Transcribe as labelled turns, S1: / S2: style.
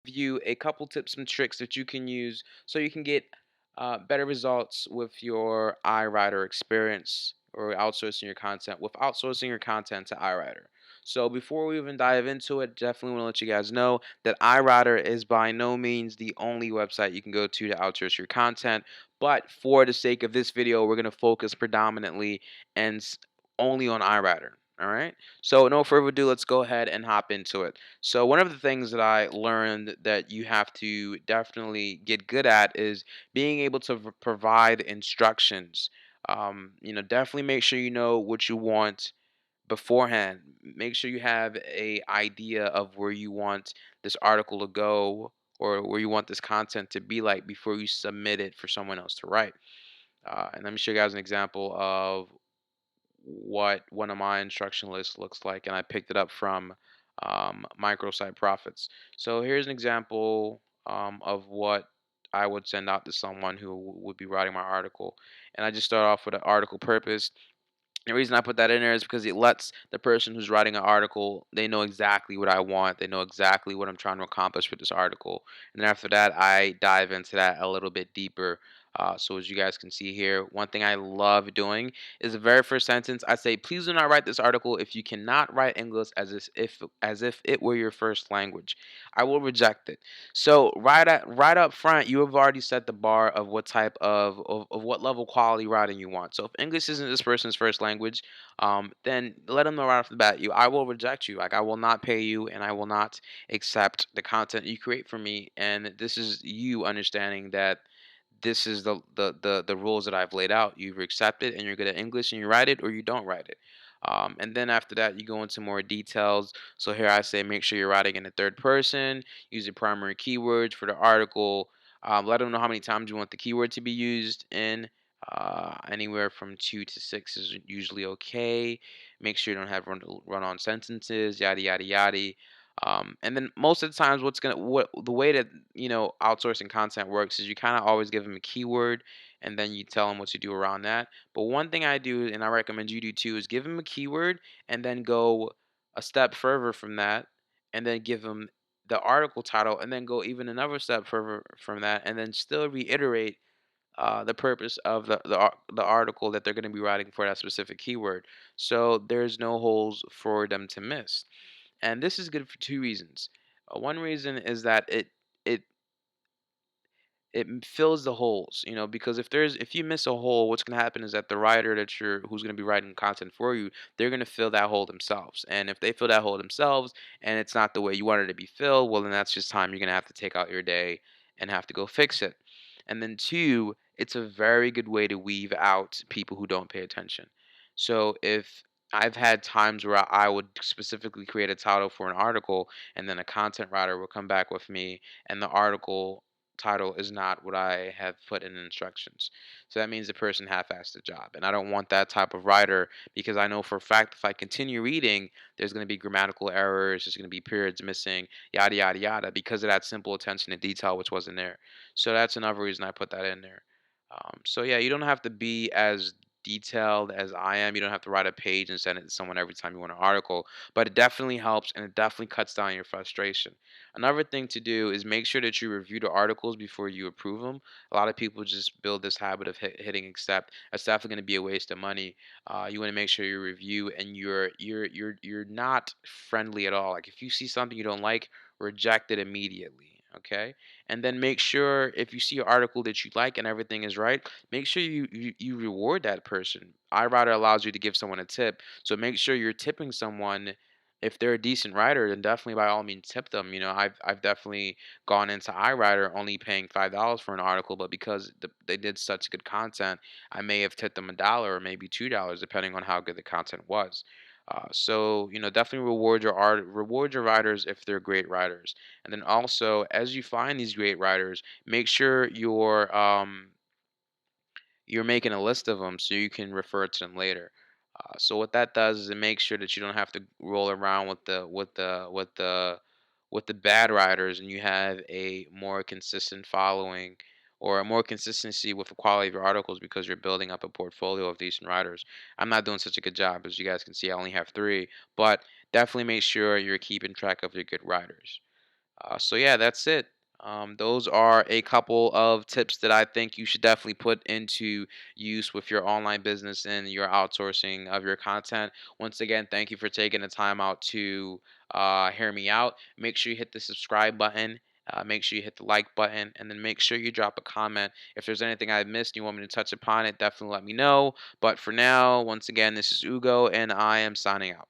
S1: you a couple tips and tricks that you can use so you can get better results with your iWriter experience or outsourcing your content with outsourcing your content to iWriter. So before we even dive into it, definitely want to let you guys know that iWriter is by no means the only website you can go to outsource your content. But for the sake of this video, we're going to focus predominantly and only on iWriter. All right. So no further ado, let's go ahead and hop into it. So one of the things that I learned that you have to definitely get good at is being able to provide instructions. Definitely make sure you know what you want beforehand. Make sure you have a idea of where you want this article to go or where you want this content to be like before you submit it for someone else to write. And let me show you guys an example of what one of my instruction lists looks like, and I picked it up from Microsite Profits. So here's an example of what I would send out to someone who would be writing my article. And I just start off with an article purpose. The reason I put that in there is because it lets the person who's writing an article, they know exactly what I want. They know exactly what I'm trying to accomplish with this article. And then after that, I dive into that a little bit deeper. So as you guys can see here, one thing I love doing is the very first sentence. I say, please do not write this article if you cannot write English as if it were your first language. I will reject it. So right up front, you have already set the bar of what type of what level quality writing you want. So if English isn't this person's first language, then let them know right off the bat. I will reject you. Like I will not pay you, and I will not accept the content you create for me. And this is you understanding that this is the rules that I've laid out. You either accept it and you're good at English and you write it, or you don't write it. And then after that, you go into more details. So here I say, make sure you're writing in the third person. Use the primary keywords for the article. Let them know how many times you want the keyword to be used in. Anywhere from 2 to 6 is usually okay. Make sure you don't have run-on sentences, yada yada yada. And then most of the times, what the way that outsourcing content works is you kind of always give them a keyword, and then you tell them what to do around that. But one thing I do, and I recommend you do too, is give them a keyword and then go a step further from that, and then give them the article title, and then go even another step further from that, and then still reiterate the purpose of the article that they're going to be writing for that specific keyword. So there's no holes for them to miss. And this is good for two reasons. One reason is that it fills the holes, because if you miss a hole, what's going to happen is that the writer who's going to be writing content for you, they're going to fill that hole themselves. And if they fill that hole themselves and it's not the way you want it to be filled, well, then that's just time you're going to have to take out your day and have to go fix it. And then two, it's a very good way to weave out people who don't pay attention. So if I've had times where I would specifically create a title for an article, and then a content writer will come back with me, and the article title is not what I have put in instructions. So that means the person half-assed the job. And I don't want that type of writer, because I know for a fact if I continue reading, there's going to be grammatical errors, there's going to be periods missing, yada, yada, yada, because of that simple attention to detail which wasn't there. So that's another reason I put that in there. So yeah, you don't have to be as detailed as I am. You don't have to write a page and send it to someone every time you want an article, but it definitely helps and it definitely cuts down your frustration. Another thing to do is make sure that you review the articles before you approve them. A lot of people just build this habit of hitting accept. That's definitely going to be a waste of money. You want to make sure you review and you're not friendly at all. Like if you see something you don't like, reject it immediately. Okay, and then make sure if you see an article that you like and everything is right, make sure you reward that person. iWriter allows you to give someone a tip, so make sure you're tipping someone. If they're a decent writer, then definitely by all means tip them. I've definitely gone into iWriter only paying $5 for an article, but because they did such good content, I may have tipped them $1 or maybe $2, depending on how good the content was. So definitely reward your writers if they're great writers, and then also as you find these great writers, make sure you're making a list of them so you can refer to them later. So what that does is it makes sure that you don't have to roll around with the bad writers, and you have a more consistent following or a more consistency with the quality of your articles because you're building up a portfolio of decent writers. I'm not doing such a good job, as you guys can see. I only have three, but definitely make sure you're keeping track of your good writers. So yeah, that's it. Those are a couple of tips that I think you should definitely put into use with your online business and your outsourcing of your content. Once again, thank you for taking the time out to hear me out. Make sure you hit the subscribe button. Make sure you hit the like button, and then make sure you drop a comment. If there's anything I missed and you want me to touch upon it, definitely let me know. But for now, once again, this is Ugo, and I am signing out.